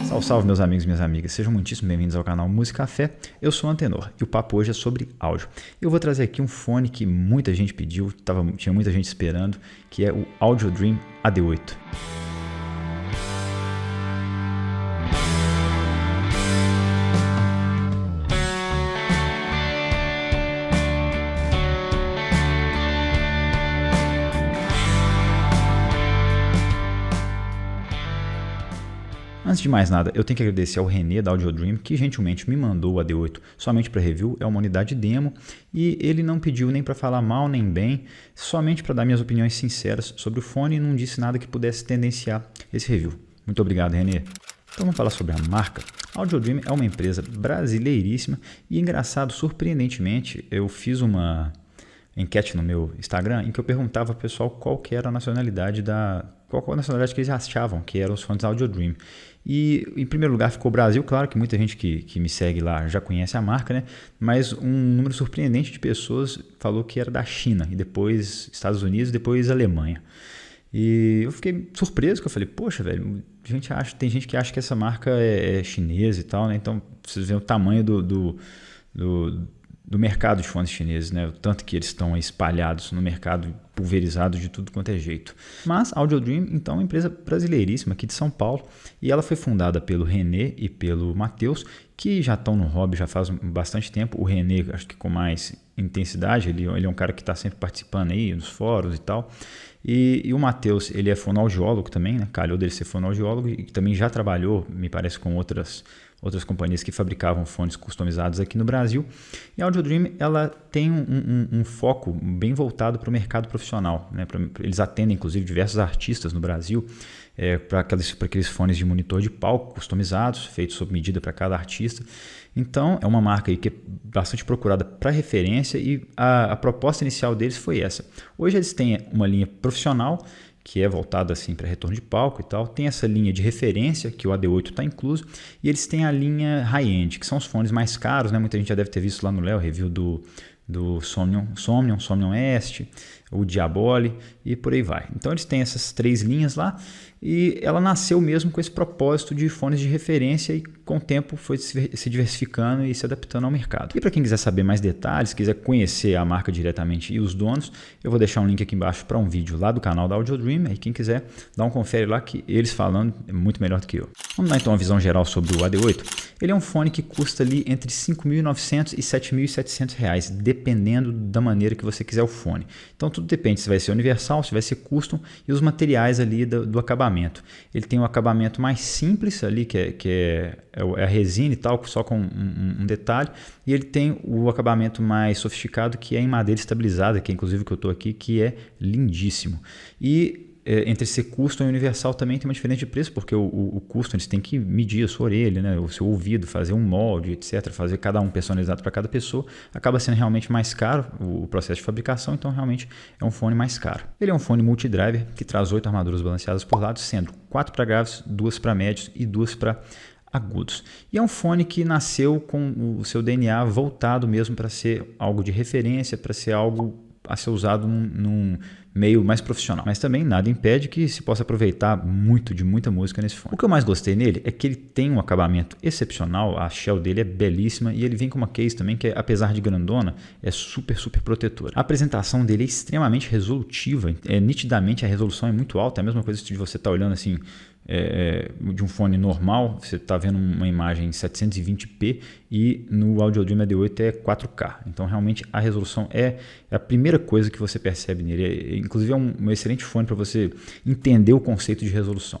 Salve, salve meus amigos e minhas amigas, sejam muitíssimo bem-vindos ao canal Música Café. Eu sou o Antenor e o papo hoje é sobre áudio. Eu vou trazer aqui um fone que muita gente pediu, tinha muita gente esperando, que é o Audio Dream AD8. Antes de mais nada, eu tenho que agradecer ao René da Audio Dream, que gentilmente me mandou o AD8 somente para review, é uma unidade demo, e ele não pediu nem para falar mal nem bem, somente para dar minhas opiniões sinceras sobre o fone e não disse nada que pudesse tendenciar esse review. Muito obrigado, René. Então vamos falar sobre a marca. A Audio Dream é uma empresa brasileiríssima e, engraçado, surpreendentemente, eu fiz uma enquete no meu Instagram em que eu perguntava ao pessoal qual que era a nacionalidade qual a nacionalidade que eles achavam que eram os fones Audio Dream. E em primeiro lugar ficou o Brasil, claro que muita gente que me segue lá já conhece a marca, né? Mas um número surpreendente de pessoas falou que era da China, e depois Estados Unidos, depois Alemanha. E eu fiquei surpreso, que eu falei, poxa, velho, tem gente que acha que essa marca é chinesa e tal, né? Então vocês veem o tamanho do mercado de fones chineses, né? O tanto que eles estão espalhados no mercado, pulverizados de tudo quanto é jeito. Mas a Audio Dream, então, é uma empresa brasileiríssima aqui de São Paulo, e ela foi fundada pelo René e pelo Matheus, que já estão no hobby já faz bastante tempo. O René, acho que com mais intensidade, ele é um cara que está sempre participando aí nos fóruns e tal. E o Matheus, ele é fonoaudiólogo também, né? Calhou dele ser fonoaudiólogo e também já trabalhou, me parece, com outras companhias que fabricavam fones customizados aqui no Brasil. E a Audio Dream, ela tem um foco bem voltado para o mercado profissional, né? Eles atendem, inclusive, diversos artistas no Brasil para aqueles fones de monitor de palco customizados, feitos sob medida para cada artista. Então, é uma marca aí que é bastante procurada para referência, e a proposta inicial deles foi essa. Hoje eles têm uma linha profissional, que é voltado assim para retorno de palco e tal. Tem essa linha de referência, que o AD8 está incluso, e eles têm a linha high-end, que são os fones mais caros, né? Muita gente já deve ter visto lá no Léo, review do Somnium Est, o Diaboli e por aí vai. Então eles têm essas três linhas lá, e ela nasceu mesmo com esse propósito de fones de referência, e com o tempo foi se diversificando e se adaptando ao mercado. E para quem quiser saber mais detalhes, quiser conhecer a marca diretamente e os donos, eu vou deixar um link aqui embaixo para um vídeo lá do canal da Audio Dream, e quem quiser dá um confere lá, que eles falando é muito melhor do que eu. Vamos dar então uma visão geral sobre o AD8. Ele é um fone que custa ali entre R$ 5.900 e R$ 7.700, dependendo da maneira que você quiser o fone. Então tudo depende se vai ser universal, se vai ser custom, e os materiais ali do acabamento. Ele tem um acabamento mais simples ali, que é a resina e tal, só com um detalhe, e ele tem o acabamento mais sofisticado, que é em madeira estabilizada, que é inclusive o que eu estou aqui, que é lindíssimo. E entre ser custom e universal também tem uma diferença de preço, porque o custom eles têm que medir a sua orelha, né, o seu ouvido, fazer um molde, etc., fazer cada um personalizado para cada pessoa, acaba sendo realmente mais caro o processo de fabricação, então realmente é um fone mais caro. Ele é um fone multidriver que traz 8 armaduras balanceadas por lado, sendo 4 para graves, 2 para médios e 2 para agudos. E é um fone que nasceu com o seu DNA voltado mesmo para ser algo de referência, para ser algo a ser usado num meio mais profissional. Mas também nada impede que se possa aproveitar de muita música nesse fone. O que eu mais gostei nele é que ele tem um acabamento excepcional, a shell dele é belíssima, e ele vem com uma case também que, apesar de grandona, é super protetora. A apresentação dele é extremamente resolutiva, nitidamente a resolução é muito alta, é a mesma coisa se você está olhando assim de um fone normal, você está vendo uma imagem em 720p, e no Audio Dream AD8 é 4K. Então realmente a resolução é a primeira coisa que você percebe nele. Inclusive é um excelente fone para você entender o conceito de resolução.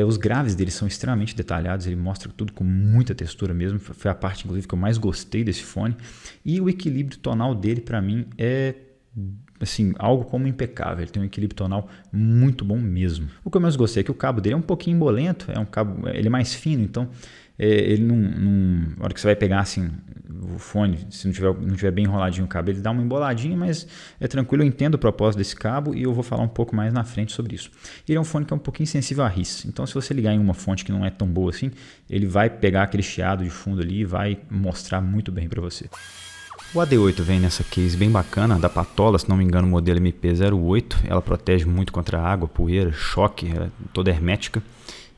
Os graves dele são extremamente detalhados, ele mostra tudo com muita textura mesmo. Foi a parte inclusive que eu mais gostei desse fone. E o equilíbrio tonal dele para mim é assim, algo como impecável. Ele tem um equilíbrio tonal muito bom mesmo. O que eu mais gostei é que o cabo dele é um pouquinho embolento, ele é mais fino, então ele na hora que você vai pegar assim o fone, se não tiver bem enroladinho o cabo, ele dá uma emboladinha, mas é tranquilo, eu entendo o propósito desse cabo e eu vou falar um pouco mais na frente sobre isso. Ele é um fone que é um pouquinho sensível a RIS, então se você ligar em uma fonte que não é tão boa assim, ele vai pegar aquele chiado de fundo ali e vai mostrar muito bem para você. O AD8 vem nessa case bem bacana, da Patola, se não me engano, o modelo MP08. Ela protege muito contra água, poeira, choque, ela é toda hermética.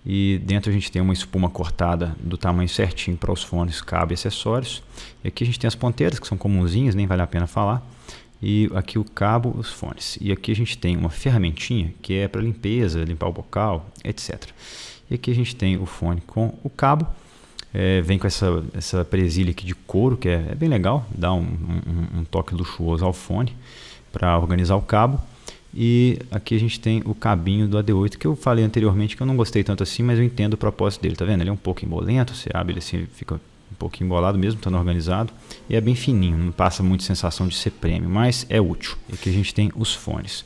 e dentro a gente tem uma espuma cortada do tamanho certinho para os fones, cabo e acessórios. E aqui a gente tem as ponteiras, que são comunzinhas, nem vale a pena falar. E aqui o cabo, os fones. E aqui a gente tem uma ferramentinha que é para limpeza, limpar o bocal, etc. E aqui a gente tem o fone com o cabo. Vem com essa presilha aqui de couro, que é bem legal, dá um toque luxuoso ao fone para organizar o cabo. E aqui a gente tem o cabinho do AD8, que eu falei anteriormente que eu não gostei tanto assim, mas eu entendo o propósito dele, tá vendo? Ele é um pouco embolento, você abre ele assim, fica um pouco embolado mesmo, estando organizado, e é bem fininho, não passa muito sensação de ser premium, mas é útil. E aqui a gente tem os fones.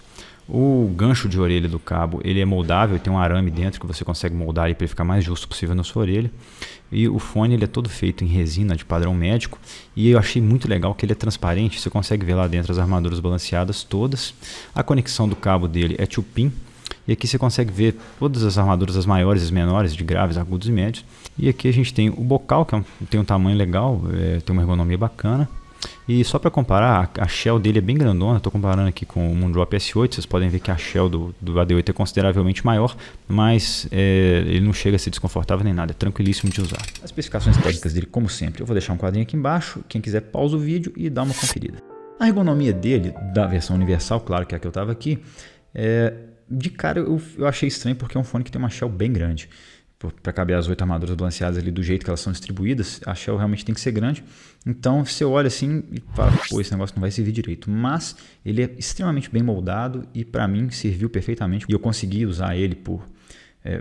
O gancho de orelha do cabo, ele é moldável, tem um arame dentro que você consegue moldar para ele ficar mais justo possível na sua orelha. E o fone ele é todo feito em resina de padrão médico, e eu achei muito legal que ele é transparente, você consegue ver lá dentro as armaduras balanceadas todas. A conexão do cabo dele é 2-pin, e aqui você consegue ver todas as armaduras, as maiores e as menores, de graves, agudos e médios. E aqui a gente tem o bocal, que tem um tamanho legal, tem uma ergonomia bacana. E só para comparar, a shell dele é bem grandona, estou comparando aqui com o Moondrop S8, vocês podem ver que a shell do AD8 é consideravelmente maior, mas ele não chega a ser desconfortável nem nada, é tranquilíssimo de usar. As especificações técnicas dele, como sempre, eu vou deixar um quadrinho aqui embaixo, quem quiser pausa o vídeo e dá uma conferida. A ergonomia dele, da versão universal, claro que é a que eu estava aqui, de cara eu achei estranho porque é um fone que tem uma shell bem grande. Para caber as 8 armaduras balanceadas ali do jeito que elas são distribuídas, a shell realmente tem que ser grande. Então você olha assim e fala, pô, esse negócio não vai servir direito. Mas ele é extremamente bem moldado e para mim serviu perfeitamente. E eu consegui usar ele por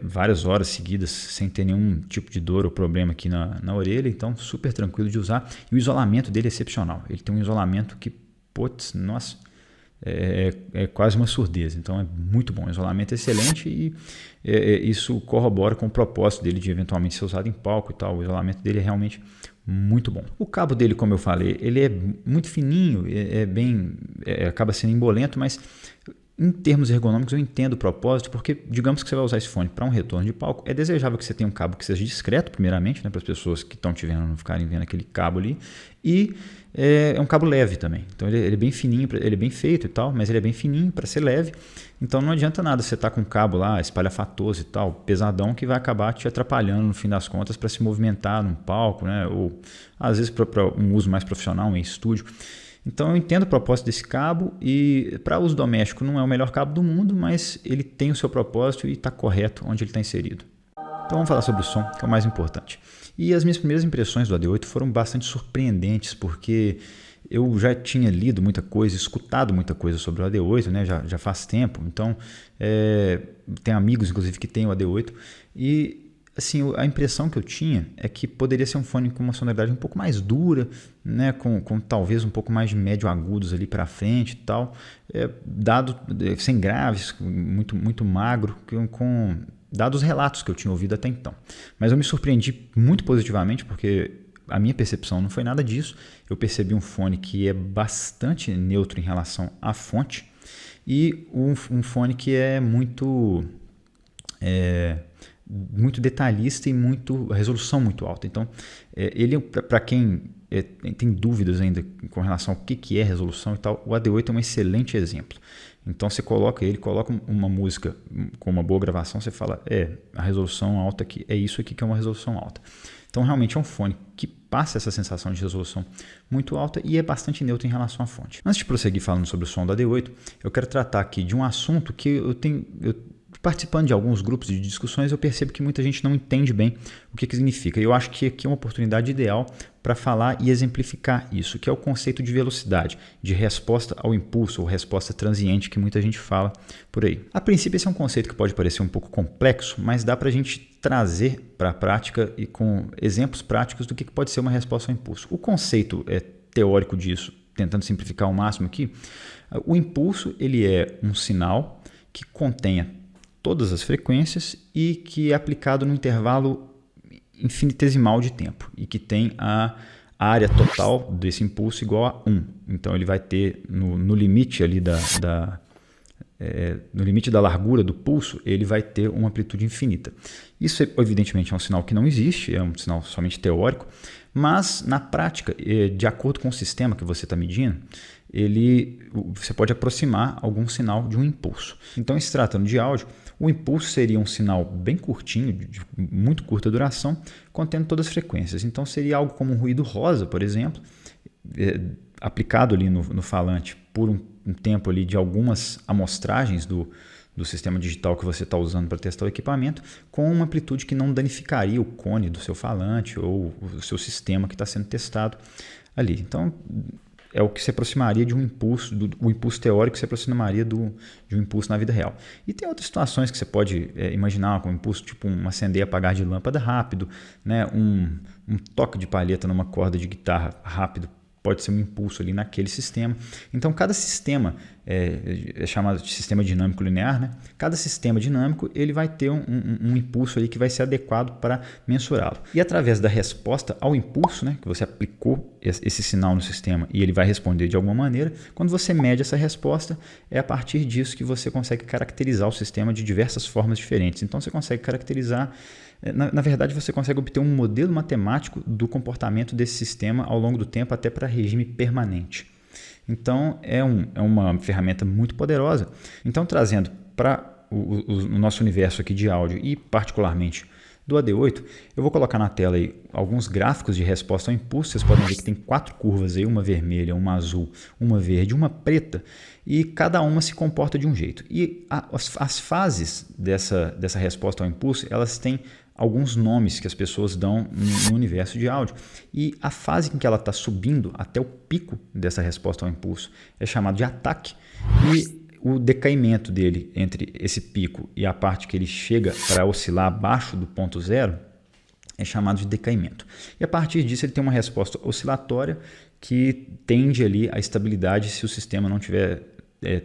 várias horas seguidas sem ter nenhum tipo de dor ou problema aqui na orelha. Então super tranquilo de usar. E o isolamento dele é excepcional. Ele tem um isolamento que, putz, nossa... É quase uma surdez, então é muito bom, isolamento é excelente e isso corrobora com o propósito dele de eventualmente ser usado em palco e tal. O isolamento dele é realmente muito bom. O cabo dele, como eu falei, ele é muito fininho, acaba sendo embolento, mas em termos ergonômicos eu entendo o propósito, porque digamos que você vai usar esse fone para um retorno de palco, é desejável que você tenha um cabo que seja discreto, primeiramente, né, para as pessoas que estão te vendo não ficarem vendo aquele cabo ali, e é um cabo leve também, então ele é bem fininho, ele é bem feito e tal, mas ele é bem fininho para ser leve, então não adianta nada você estar com um cabo lá espalhafatoso e tal, pesadão, que vai acabar te atrapalhando no fim das contas para se movimentar num palco, né, ou às vezes para um uso mais profissional em estúdio. Então eu entendo o propósito desse cabo e para uso doméstico não é o melhor cabo do mundo, mas ele tem o seu propósito e está correto onde ele está inserido. Então vamos falar sobre o som, que é o mais importante. E as minhas primeiras impressões do AD8 foram bastante surpreendentes, porque eu já tinha lido muita coisa, escutado muita coisa sobre o AD8, né? já faz tempo, então tem amigos inclusive que têm o AD8 e assim, a impressão que eu tinha é que poderia ser um fone com uma sonoridade um pouco mais dura, né, com talvez um pouco mais de médio agudos ali para frente e tal, sem graves, muito magro, dados os relatos que eu tinha ouvido até então. Mas eu me surpreendi muito positivamente porque a minha percepção não foi nada disso. Eu percebi um fone que é bastante neutro em relação à fonte e um fone que é muito detalhista e resolução muito alta. Então, ele, para quem tem dúvidas ainda com relação ao que é resolução e tal, o AD8 é um excelente exemplo. Então, você coloca uma música com uma boa gravação, você fala, a resolução alta aqui, é isso aqui que é uma resolução alta. Então, realmente é um fone que passa essa sensação de resolução muito alta e é bastante neutro em relação à fonte. Antes de prosseguir falando sobre o som do AD8, eu quero tratar aqui de um assunto que participando de alguns grupos de discussões, eu percebo que muita gente não entende bem o que significa. Eu acho que aqui é uma oportunidade ideal para falar e exemplificar isso, que é o conceito de velocidade, de resposta ao impulso ou resposta transiente que muita gente fala por aí. A princípio, esse é um conceito que pode parecer um pouco complexo, mas dá para a gente trazer para a prática e com exemplos práticos do que pode ser uma resposta ao impulso. O conceito teórico disso, tentando simplificar ao máximo aqui, o impulso ele é um sinal que contenha todas as frequências e que é aplicado no intervalo infinitesimal de tempo e que tem a área total desse impulso igual a 1. Então ele vai ter no limite ali no limite da largura do pulso, ele vai ter uma amplitude infinita. Isso evidentemente é um sinal que não existe, é um sinal somente teórico, mas na prática, de acordo com o sistema que você está medindo, você pode aproximar algum sinal de um impulso. Então, se tratando de áudio, O impulso seria um sinal bem curtinho, de muito curta duração, contendo todas as frequências. Então seria algo como um ruído rosa, por exemplo, aplicado ali no falante por um tempo ali de algumas amostragens do sistema digital que você está usando para testar o equipamento, com uma amplitude que não danificaria o cone do seu falante ou o seu sistema que está sendo testado ali. Então, é o que se aproximaria de um impulso, o impulso teórico se aproximaria de um impulso na vida real. E tem outras situações que você pode imaginar com impulso, tipo um acender e apagar de lâmpada rápido, né? um toque de palheta numa corda de guitarra rápido, pode ser um impulso ali naquele sistema. Então, cada sistema é chamado de sistema dinâmico linear, né? Cada sistema dinâmico ele vai ter um impulso ali que vai ser adequado para mensurá-lo. E através da resposta ao impulso, né, que você aplicou esse sinal no sistema e ele vai responder de alguma maneira, quando você mede essa resposta, é a partir disso que você consegue caracterizar o sistema de diversas formas diferentes. Então, você consegue caracterizar. Na verdade, você consegue obter um modelo matemático do comportamento desse sistema ao longo do tempo até para regime permanente. Então, é uma ferramenta muito poderosa. Então, trazendo para o nosso universo aqui de áudio e particularmente do AD8, eu vou colocar na tela aí alguns gráficos de resposta ao impulso. Vocês podem ver que tem 4 curvas aí, uma vermelha, uma azul, uma verde, uma preta, e cada uma se comporta de um jeito. E as fases dessa resposta ao impulso, elas têm alguns nomes que as pessoas dão no universo de áudio. E a fase em que ela está subindo até o pico dessa resposta ao impulso é chamado de ataque. E o decaimento dele entre esse pico e a parte que ele chega para oscilar abaixo do ponto zero é chamado de decaimento. E a partir disso ele tem uma resposta oscilatória que tende ali à estabilidade se o sistema não tiver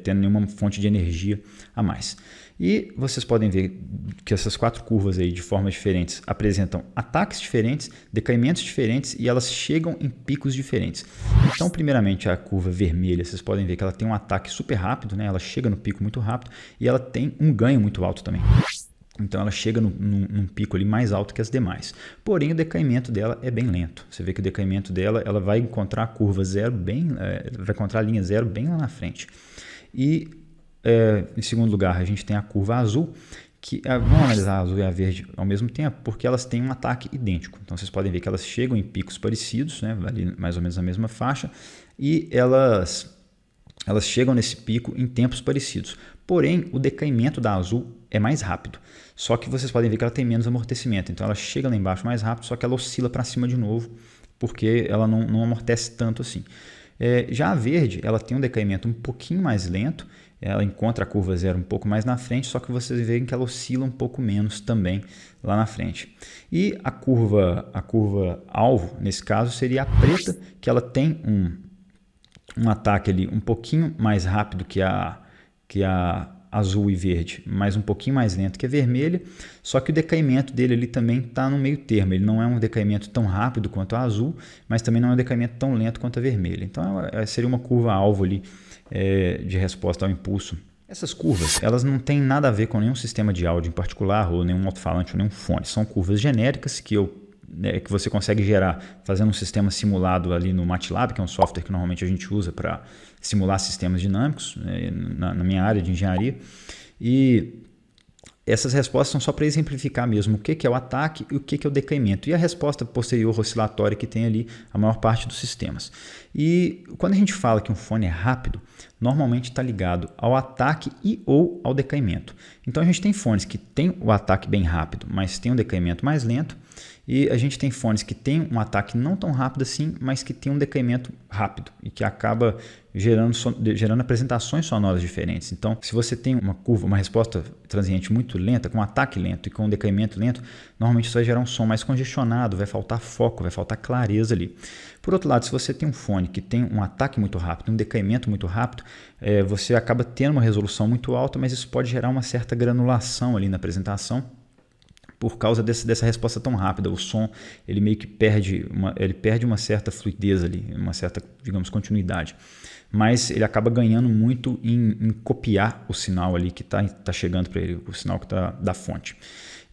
tendo nenhuma fonte de energia a mais. E vocês podem ver que essas 4 curvas aí de formas diferentes apresentam ataques diferentes, decaimentos diferentes e elas chegam em picos diferentes. Então, primeiramente, a curva vermelha, vocês podem ver que ela tem um ataque super rápido, né? Ela chega no pico muito rápido e ela tem um ganho muito alto também. Então ela chega num pico ali mais alto que as demais. Porém, o decaimento dela é bem lento. Você vê que o decaimento dela, ela vai encontrar a curva zero vai encontrar a linha zero bem lá na frente. E em segundo lugar, a gente tem a curva azul, que vamos analisar a azul e a verde ao mesmo tempo, porque elas têm um ataque idêntico. Então vocês podem ver que elas chegam em picos parecidos, né, ali mais ou menos na mesma faixa, e elas chegam nesse pico em tempos parecidos. Porém, o decaimento da azul é mais rápido. Só que vocês podem ver que ela tem menos amortecimento. Então ela chega lá embaixo mais rápido, só que ela oscila para cima de novo, porque ela não amortece tanto assim. Já a verde, ela tem um decaimento um pouquinho mais lento, ela encontra a curva zero um pouco mais na frente, só que vocês veem que ela oscila um pouco menos também lá na frente. E a curva alvo, nesse caso, seria a preta, que ela tem um ataque ali um pouquinho mais rápido que a azul e verde, mas um pouquinho mais lento que a vermelha, só que o decaimento dele ali também está no meio termo. Ele não é um decaimento tão rápido quanto a azul, mas também não é um decaimento tão lento quanto a vermelha. Então seria uma curva alvo ali de resposta ao impulso. Essas curvas, elas não têm nada a ver com nenhum sistema de áudio em particular, ou nenhum alto-falante, ou nenhum fone. São curvas genéricas que você consegue gerar fazendo um sistema simulado ali no MATLAB, que é um software que normalmente a gente usa para simular sistemas dinâmicos, na minha área de engenharia. E essas respostas são só para exemplificar mesmo o que é o ataque e o que é o decaimento. E a resposta posterior oscilatória que tem ali a maior parte dos sistemas. E quando a gente fala que um fone é rápido, normalmente está ligado ao ataque e ou ao decaimento. Então a gente tem fones que tem o ataque bem rápido, mas tem um decaimento mais lento. E a gente tem fones que tem um ataque não tão rápido assim, mas que tem um decaimento rápido e que acaba gerando apresentações sonoras diferentes. Então, se você tem uma resposta transiente muito lenta, com um ataque lento e com um decaimento lento, normalmente isso vai gerar um som mais congestionado, vai faltar foco, vai faltar clareza ali. Por outro lado, se você tem um fone que tem um ataque muito rápido, um decaimento muito rápido, você acaba tendo uma resolução muito alta, mas isso pode gerar uma certa granulação ali na apresentação, por causa dessa resposta tão rápida. O som ele meio que perde uma certa fluidez ali, uma certa, digamos, continuidade. Mas ele acaba ganhando muito em copiar o sinal ali que está chegando para ele, o sinal que está da fonte.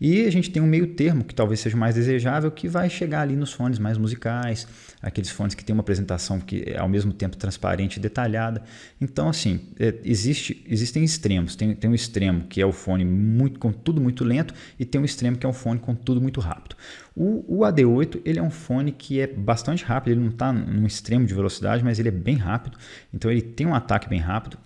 E a gente tem um meio termo, que talvez seja mais desejável, que vai chegar ali nos fones mais musicais, aqueles fones que tem uma apresentação que é ao mesmo tempo transparente e detalhada. Então, assim, existem extremos. Tem um extremo que é o fone com tudo muito lento e tem um extremo que é um fone com tudo muito rápido. O AD8 ele é um fone que é bastante rápido, ele não está num extremo de velocidade, mas ele é bem rápido, então ele tem um ataque bem rápido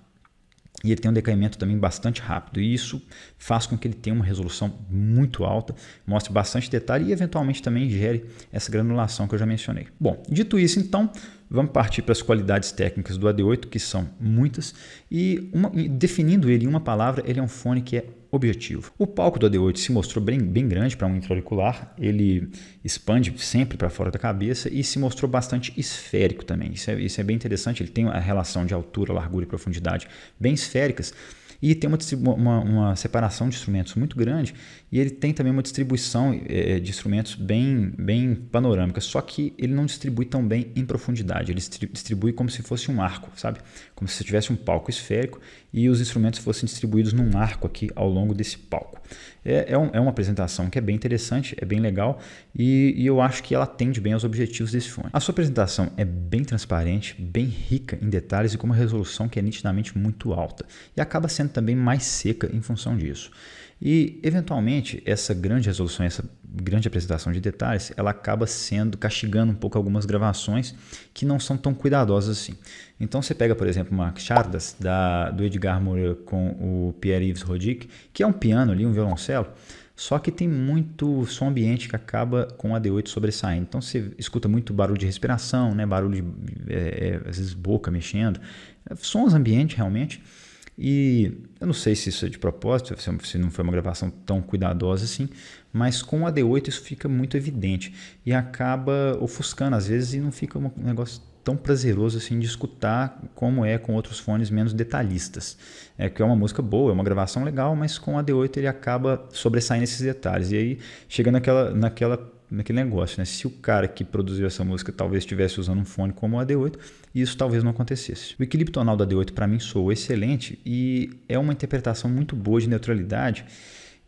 e ele tem um decaimento também bastante rápido, e isso faz com que ele tenha uma resolução muito alta, mostre bastante detalhe e eventualmente também gere essa granulação que eu já mencionei. Bom, dito isso então, vamos partir para as qualidades técnicas do AD8, que são muitas, e definindo ele em uma palavra, ele é um fone que é objetivo. O palco do AD8 se mostrou bem grande para um intra-auricular, ele expande sempre para fora da cabeça e se mostrou bastante esférico também. Isso é bem interessante, ele tem a relação de altura, largura e profundidade bem esféricas, e tem uma separação de instrumentos muito grande, e ele tem também uma distribuição de instrumentos bem panorâmica, só que ele não distribui tão bem em profundidade, ele distribui como se fosse um arco, sabe? Como se tivesse um palco esférico e os instrumentos fossem distribuídos num arco aqui ao longo desse palco. É uma apresentação que é bem interessante, é bem legal, e eu acho que ela atende bem aos objetivos desse fone. A sua apresentação é bem transparente, bem rica em detalhes e com uma resolução que é nitidamente muito alta, e acaba sendo também mais seca em função disso. E, eventualmente, essa grande resolução, essa grande apresentação de detalhes, ela acaba castigando um pouco algumas gravações que não são tão cuidadosas assim. Então, você pega, por exemplo, uma Chardas do Edgar Morin com o Pierre-Yves Rodic, que é um piano ali, um violoncelo, só que tem muito som ambiente que acaba com o AD8 sobressaindo. Então, você escuta muito barulho de respiração, né? Barulho de, às vezes, boca mexendo, sons ambientes realmente. E eu não sei se isso é de propósito, se não foi uma gravação tão cuidadosa assim, mas com o AD8 isso fica muito evidente e acaba ofuscando às vezes, e não fica um negócio tão prazeroso assim de escutar como é com outros fones menos detalhistas. Que é uma música boa, é uma gravação legal, mas com o AD8 ele acaba sobressaindo esses detalhes, e aí chega naquele negócio, né? Se o cara que produziu essa música talvez estivesse usando um fone como o AD8, isso talvez não acontecesse. O equilíbrio tonal do AD8 para mim soou excelente e é uma interpretação muito boa de neutralidade.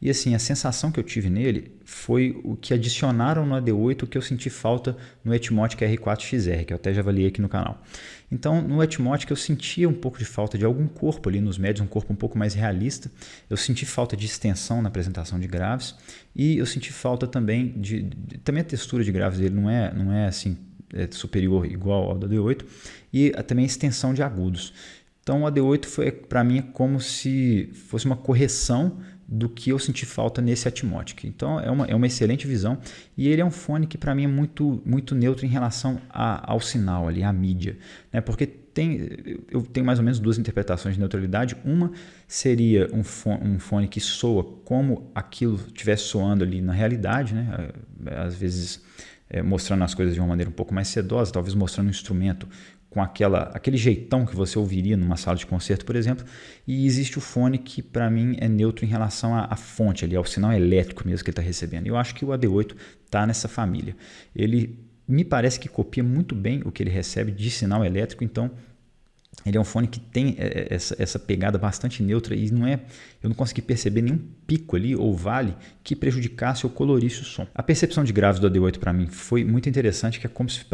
E assim, a sensação que eu tive nele foi o que adicionaram no AD8, o que eu senti falta no Etmotic R4XR, que eu até já avaliei aqui no canal. Então, no Etmotic eu sentia um pouco de falta de algum corpo ali nos médios, um corpo um pouco mais realista. Eu senti falta de extensão na apresentação de graves, e eu senti falta também também a textura de graves dele não é assim superior igual ao do AD8, e também a extensão de agudos. Então, o AD8 foi para mim como se fosse uma correção do que eu senti falta nesse Etmotic. Então é uma excelente visão, e ele é um fone que para mim é muito neutro em relação ao sinal ali, à mídia, né? Porque eu tenho mais ou menos duas interpretações de neutralidade. Uma seria um fone que soa como aquilo estivesse soando ali na realidade, né? Às vezes mostrando as coisas de uma maneira um pouco mais sedosa, talvez mostrando um instrumento com aquele jeitão que você ouviria numa sala de concerto, por exemplo. E existe o fone que para mim é neutro em relação à fonte, ali, ao sinal elétrico mesmo que ele está recebendo. Eu acho que o AD8 está nessa família. Ele me parece que copia muito bem o que ele recebe de sinal elétrico, então ele é um fone que tem essa pegada bastante neutra, e eu não consegui perceber nenhum pico ali ou vale que prejudicasse ou colorisse o som. A percepção de graves do AD8 para mim foi muito interessante, que é como se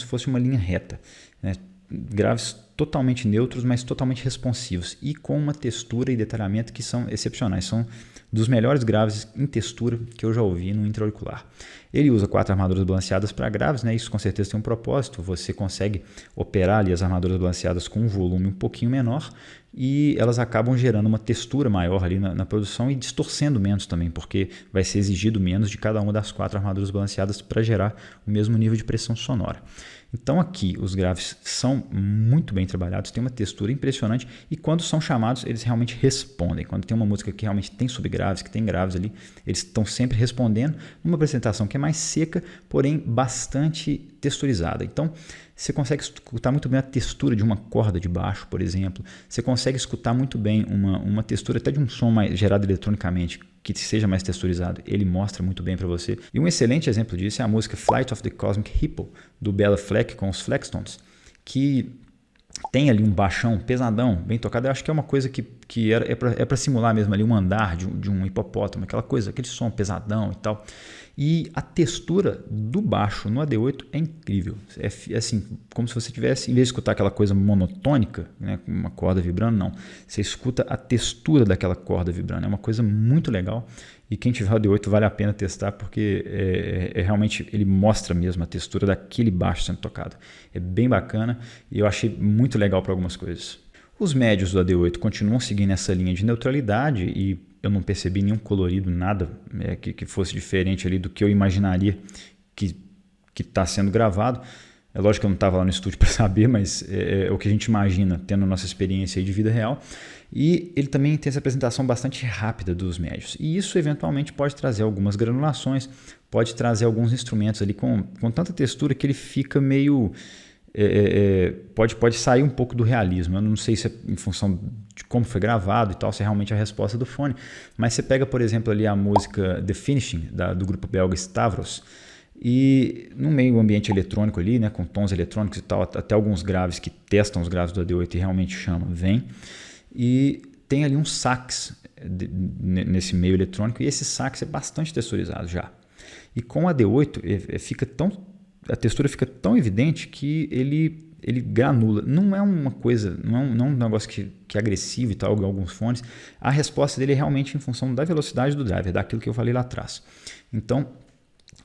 fosse uma linha reta, né? Graves totalmente neutros, mas totalmente responsivos e com uma textura e detalhamento que são excepcionais. São dos melhores graves em textura que eu já ouvi no intra-auricular. Ele usa 4 armaduras balanceadas para graves, né? Isso com certeza tem um propósito. Você consegue operar ali as armaduras balanceadas com um volume um pouquinho menor, e elas acabam gerando uma textura maior ali na produção e distorcendo menos também, porque vai ser exigido menos de cada uma das 4 armaduras balanceadas para gerar o mesmo nível de pressão sonora. Então aqui os graves são muito bem trabalhados, tem uma textura impressionante, e quando são chamados eles realmente respondem. Quando tem uma música que realmente tem subgraves, que tem graves ali, eles estão sempre respondendo numa apresentação que é mais seca, porém bastante texturizada. Então você consegue escutar muito bem a textura de uma corda de baixo, por exemplo. Você consegue escutar muito bem uma textura até de um som mais gerado eletronicamente, que seja mais texturizado. Ele mostra muito bem para você. E um excelente exemplo disso é a música Flight of the Cosmic Hippo, do Bela Fleck com os Fleckstones, que tem ali um baixão pesadão, bem tocado. Eu acho que é uma coisa que que é para simular mesmo ali um andar de um hipopótamo, aquela coisa, aquele som pesadão e tal. E a textura do baixo no AD8 é incrível. É assim, como se você tivesse, em vez de escutar aquela coisa monotônica, né, uma corda vibrando, não. Você escuta a textura daquela corda vibrando. É uma coisa muito legal. E quem tiver o AD8 vale a pena testar, porque realmente ele mostra mesmo a textura daquele baixo sendo tocado. É bem bacana e eu achei muito legal para algumas coisas. Os médios do AD8 continuam seguindo essa linha de neutralidade e eu não percebi nenhum colorido, nada que fosse diferente ali do que eu imaginaria que está sendo gravado. É lógico que eu não estava lá no estúdio para saber, mas é o que a gente imagina tendo nossa experiência aí de vida real. E ele também tem essa apresentação bastante rápida dos médios. E isso eventualmente pode trazer algumas granulações, pode trazer alguns instrumentos ali com tanta textura que ele fica meio... pode sair um pouco do realismo. Eu não sei se é em função de como foi gravado e tal, se é realmente a resposta do fone, mas você pega, por exemplo, ali a música The Finishing, do grupo belga Stavros, e no meio ambiente eletrônico ali, né, com tons eletrônicos e tal, até alguns graves que testam os graves do AD8 e realmente chamam, vem, e tem ali um sax nesse meio eletrônico, e esse sax é bastante texturizado já. E com o AD8 a textura fica tão evidente que ele granula. Não é uma coisa, não é um negócio que é agressivo e tal, alguns fones. A resposta dele é realmente em função da velocidade do driver, daquilo que eu falei lá atrás. Então,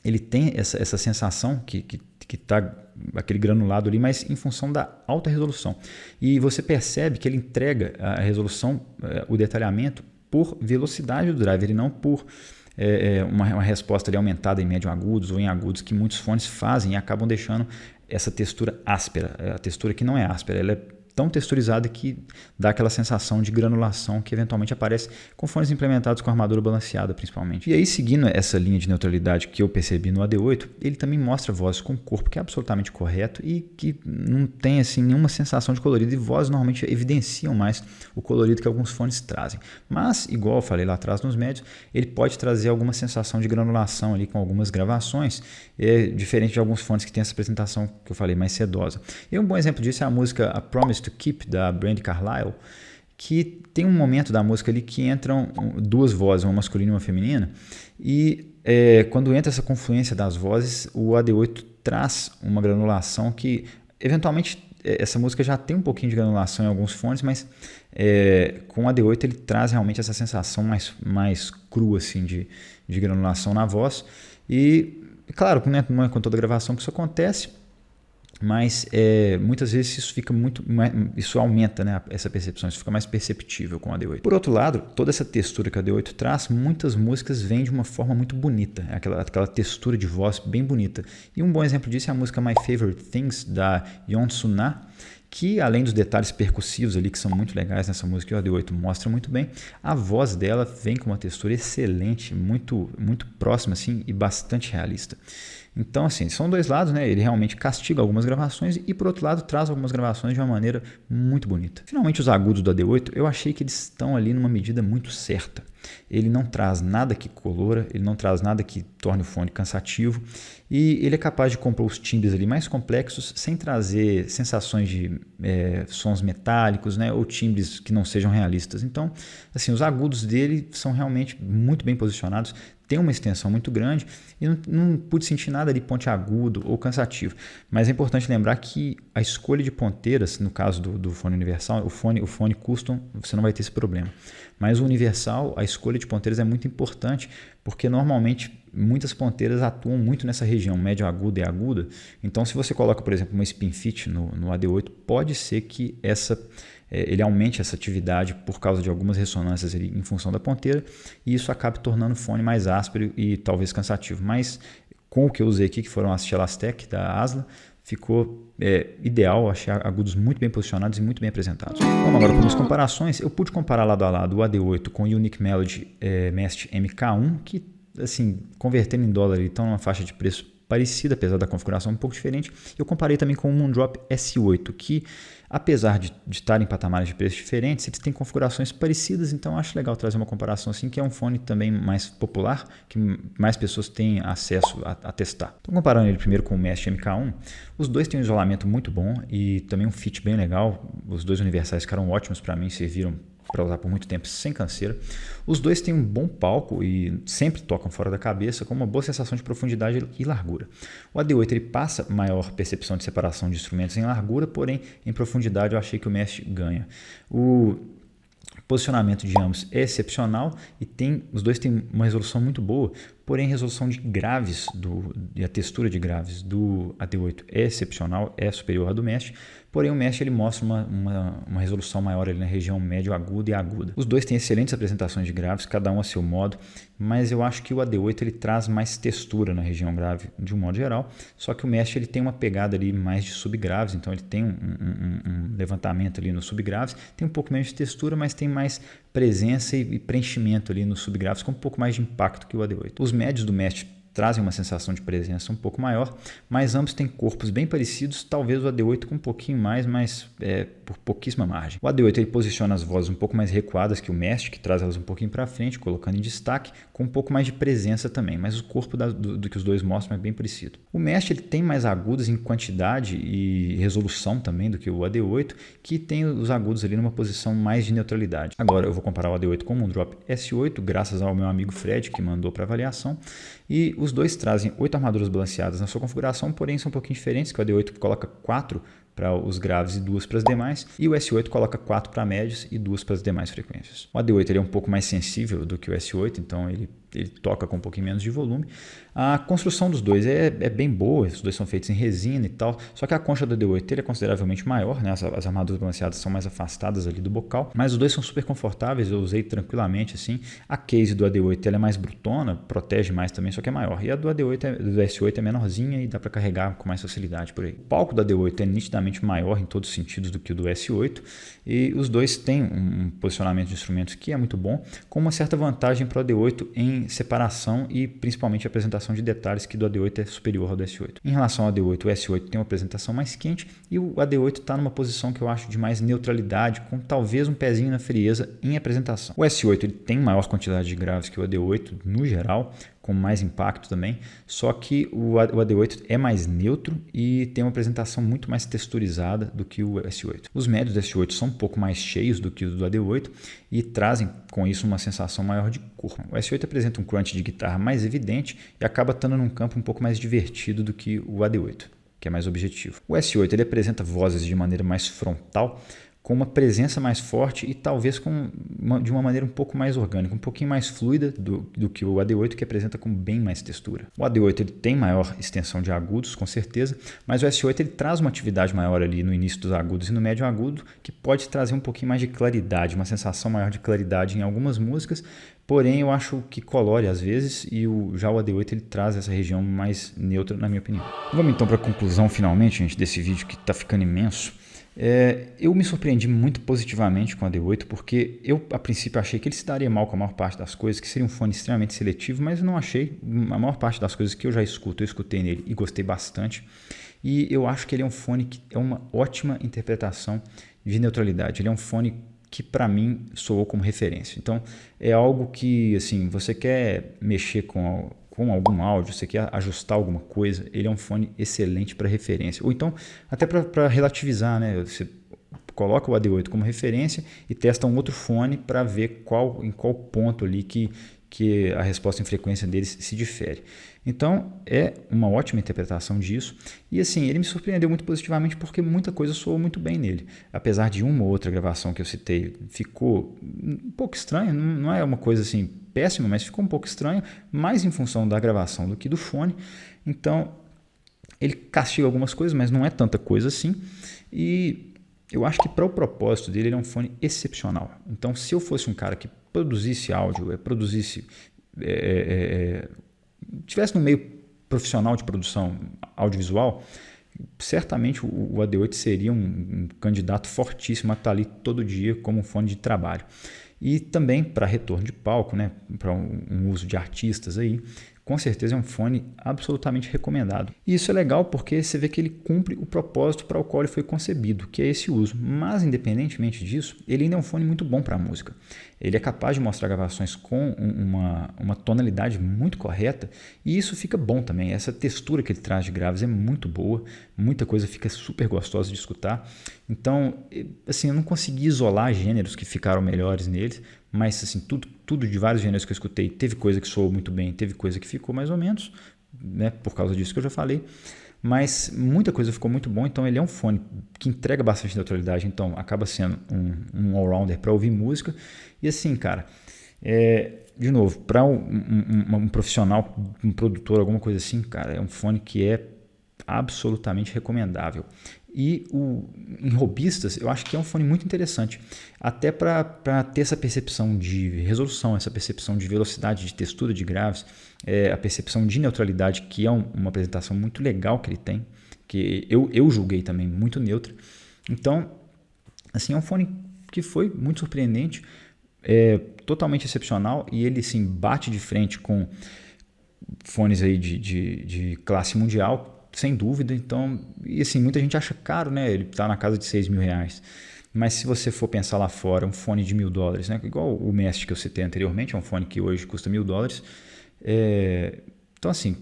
ele tem essa sensação que está aquele granulado ali, mas em função da alta resolução. E você percebe que ele entrega a resolução, o detalhamento, por velocidade do driver e não por... uma resposta ali aumentada em médio agudos ou em agudos que muitos fones fazem e acabam deixando essa textura áspera. A textura que não é áspera, ela é tão texturizada que dá aquela sensação de granulação que eventualmente aparece com fones implementados com armadura balanceada principalmente. E aí, seguindo essa linha de neutralidade que eu percebi no AD8, ele também mostra vozes com corpo que é absolutamente correto e que não tem assim nenhuma sensação de colorido, e vozes normalmente evidenciam mais o colorido que alguns fones trazem. Mas, igual eu falei lá atrás nos médios, ele pode trazer alguma sensação de granulação ali com algumas gravações, diferente de alguns fones que tem essa apresentação que eu falei mais sedosa. E um bom exemplo disso é a música A Promise to Keep, da Brandi Carlile, que tem um momento da música ali que entram duas vozes, uma masculina e uma feminina, e quando entra essa confluência das vozes, o AD8 traz uma granulação que, eventualmente, essa música já tem um pouquinho de granulação em alguns fones, mas com o AD8 ele traz realmente essa sensação mais crua assim, de granulação na voz. E, claro, não é com toda a gravação que isso acontece, mas muitas vezes isso aumenta, né, essa percepção, isso fica mais perceptível com o AD8. Por outro lado, toda essa textura que o AD8 traz, muitas músicas vêm de uma forma muito bonita, aquela textura de voz bem bonita. E um bom exemplo disso é a música My Favorite Things, da Yeon Su-na, que além dos detalhes percussivos ali que são muito legais nessa música, que o AD8 mostra muito bem, a voz dela vem com uma textura excelente, muito, muito próxima assim, e bastante realista. Então, assim, são dois lados, né? Ele realmente castiga algumas gravações e, por outro lado, traz algumas gravações de uma maneira muito bonita. Finalmente, os agudos do AD8, eu achei que eles estão ali numa medida muito certa. Ele não traz nada que colora, ele não traz nada que torne o fone cansativo, e ele é capaz de compor os timbres ali mais complexos sem trazer sensações de sons metálicos, né, ou timbres que não sejam realistas. Então, assim, os agudos dele são realmente muito bem posicionados, tem uma extensão muito grande e não pude sentir nada de pontiagudo ou cansativo. Mas é importante lembrar que a escolha de ponteiras, no caso do fone universal, o fone custom, você não vai ter esse problema. Mas o universal, a escolha de ponteiras é muito importante, porque normalmente muitas ponteiras atuam muito nessa região médio aguda e aguda. Então, se você coloca, por exemplo, uma spin fit no AD8, pode ser que ele aumente essa atividade por causa de algumas ressonâncias em função da ponteira, e isso acabe tornando o fone mais áspero e talvez cansativo. Mas com o que eu usei aqui, que foram as Chelastec da Asla, ficou ideal, achei agudos muito bem posicionados e muito bem apresentados. Vamos agora para umas comparações. Eu pude comparar lado a lado o AD8 com o Unique Melody Mast MK1, que, assim, convertendo em dólar, estão numa faixa de preço parecida, apesar da configuração um pouco diferente. Eu comparei também com o Moondrop S8, que, apesar de estar em patamares de preços diferentes, eles têm configurações parecidas, então acho legal trazer uma comparação assim, que é um fone também mais popular, que mais pessoas têm acesso a testar. Então, comparando ele primeiro com o Mast MK1, os dois têm um isolamento muito bom e também um fit bem legal. Os dois universais ficaram ótimos para mim, serviram para usar por muito tempo sem canseira. Os dois têm um bom palco e sempre tocam fora da cabeça com uma boa sensação de profundidade e largura. O AD8 ele passa maior percepção de separação de instrumentos em largura, porém em profundidade eu achei que o Mesh ganha. O posicionamento de ambos é excepcional e os dois têm uma resolução muito boa, porém a resolução de graves e a textura de graves do AD8 é excepcional, é superior à do Mesh, porém o Mesh ele mostra uma resolução maior ali na região médio-aguda e aguda. Os dois têm excelentes apresentações de graves, cada um a seu modo, mas eu acho que o AD8 ele traz mais textura na região grave de um modo geral, só que o Mesh ele tem uma pegada ali mais de subgraves, então ele tem um levantamento ali nos subgraves, tem um pouco menos de textura, mas tem mais presença e preenchimento ali nos subgraves com um pouco mais de impacto que o AD8. Os médios do Mesh trazem uma sensação de presença um pouco maior, mas ambos têm corpos bem parecidos, talvez o AD8 com um pouquinho mais, mas por pouquíssima margem. O AD8 ele posiciona as vozes um pouco mais recuadas que o Mesh, que traz elas um pouquinho para frente, colocando em destaque, com um pouco mais de presença também, mas o corpo do que os dois mostram é bem parecido. O Mesh ele tem mais agudos em quantidade e resolução também do que o AD8, que tem os agudos ali numa posição mais de neutralidade. Agora eu vou comparar o AD8 com o Moondrop S8, graças ao meu amigo Fred, que mandou para avaliação, e os dois trazem 8 armaduras balanceadas na sua configuração, porém são um pouquinho diferentes, que o AD8 coloca 4 para os graves e 2 para as demais, e o S8 coloca 4 para médios e 2 para as demais frequências. O AD8 ele é um pouco mais sensível do que o S8, então ele toca com um pouquinho menos de volume. A construção dos dois é bem boa, os dois são feitos em resina e tal, só que a concha do AD8 ele é consideravelmente maior, né? As armaduras balanceadas são mais afastadas ali do bocal, mas os dois são super confortáveis, eu usei tranquilamente assim. A case do AD8 ela é mais brutona, protege mais também, só que é maior, e a do S8 é menorzinha e dá para carregar com mais facilidade por aí. O palco do AD8 é nitidamente maior em todos os sentidos do que o do S8, e os dois têm um posicionamento de instrumentos que é muito bom, com uma certa vantagem para o AD8 em separação e principalmente apresentação de detalhes, que do AD8 é superior ao do S8. Em relação ao AD8, o S8 tem uma apresentação mais quente e o AD8 está numa posição que eu acho de mais neutralidade, com talvez um pezinho na frieza em apresentação. O S8 ele tem maior quantidade de graves que o AD8 no geral, com mais impacto também, só que o AD8 é mais neutro e tem uma apresentação muito mais texturizada do que o S8. Os médios do S8 são um pouco mais cheios do que os do AD8 e trazem com isso uma sensação maior de corpo. O S8 apresenta um crunch de guitarra mais evidente e acaba estando num campo um pouco mais divertido do que o AD8, que é mais objetivo. O S8 ele apresenta vozes de maneira mais frontal, com uma presença mais forte e talvez de uma maneira um pouco mais orgânica, um pouquinho mais fluida do que o AD8, que apresenta com bem mais textura. O AD8 ele tem maior extensão de agudos, com certeza, mas o S8 ele traz uma atividade maior ali no início dos agudos e no médio agudo, que pode trazer um pouquinho mais de claridade, uma sensação maior de claridade em algumas músicas, porém eu acho que colore às vezes, e já o AD8 ele traz essa região mais neutra, na minha opinião. Vamos então para a conclusão finalmente, gente, desse vídeo que está ficando imenso. Eu me surpreendi muito positivamente com o AD8, porque eu a princípio achei que ele se daria mal com a maior parte das coisas, que seria um fone extremamente seletivo, mas eu não achei. A maior parte das coisas que eu já escuto, eu escutei nele e gostei bastante. E eu acho que ele é um fone que é uma ótima interpretação de neutralidade. Ele é um fone que para mim soou como referência. Então é algo que assim, você quer mexer com algum áudio, você quer ajustar alguma coisa, ele é um fone excelente para referência. Ou então, até para relativizar, né? Você coloca o AD8 como referência e testa um outro fone para ver em qual ponto ali que a resposta em frequência deles se difere. Então, é uma ótima interpretação disso. E assim, ele me surpreendeu muito positivamente porque muita coisa soou muito bem nele. Apesar de uma ou outra gravação que eu citei, ficou um pouco estranho, não é uma coisa assim péssima, mas ficou um pouco estranho, mais em função da gravação do que do fone. Então, ele castiga algumas coisas, mas não é tanta coisa assim. E eu acho que para o propósito dele, ele é um fone excepcional. Então, se eu fosse um cara que produzisse áudio, tivesse no meio profissional de produção audiovisual, certamente o AD8 seria um candidato fortíssimo a estar ali todo dia como um fone de trabalho. E também para retorno de palco, né, para um uso de artistas aí, com certeza é um fone absolutamente recomendado. E isso é legal porque você vê que ele cumpre o propósito para o qual ele foi concebido, que é esse uso. Mas, independentemente disso, ele ainda é um fone muito bom para a música. Ele é capaz de mostrar gravações com uma tonalidade muito correta e isso fica bom também. Essa textura que ele traz de graves é muito boa, muita coisa fica super gostosa de escutar. Então, assim, eu não consegui isolar gêneros que ficaram melhores neles, mas assim, tudo de vários gêneros que eu escutei, teve coisa que soou muito bem, teve coisa que ficou mais ou menos, né, por causa disso que eu já falei, mas muita coisa ficou muito bom, então ele é um fone que entrega bastante neutralidade, então acaba sendo um all-rounder para ouvir música. E assim, cara, de novo, para um profissional, um produtor, alguma coisa assim, cara, é um fone que é absolutamente recomendável. E em robistas, eu acho que é um fone muito interessante, até para ter essa percepção de resolução, essa percepção de velocidade, de textura de graves, a percepção de neutralidade, que é uma apresentação muito legal que ele tem, que eu julguei também muito neutra. Então, assim, é um fone que foi muito surpreendente, totalmente excepcional, e ele sim, bate de frente com fones aí de classe mundial, sem dúvida. Então, e assim, muita gente acha caro, né? Ele está na casa de R$6.000. Mas se você for pensar lá fora, um fone de $1.000, né? Igual o Mestre que eu citei anteriormente, é um fone que hoje custa $1.000. Então, assim,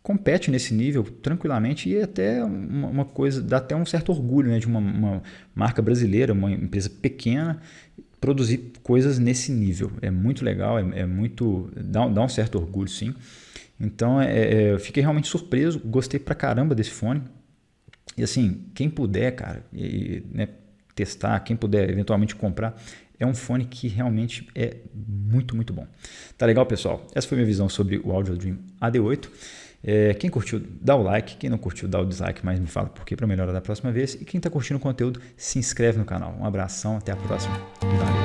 compete nesse nível tranquilamente e até uma coisa, dá até um certo orgulho, né? De uma marca brasileira, uma empresa pequena, produzir coisas nesse nível. É muito legal, dá um certo orgulho, sim. Então, eu fiquei realmente surpreso, gostei pra caramba desse fone. E assim, quem puder, cara, né, testar, quem puder eventualmente comprar, é um fone que realmente é muito, muito bom. Tá legal, pessoal? Essa foi a minha visão sobre o Audio Dream AD8. Quem curtiu, dá o like. Quem não curtiu, dá o dislike, mas me fala por quê para melhorar da próxima vez. E quem está curtindo o conteúdo, se inscreve no canal. Um abração, até a próxima. Valeu!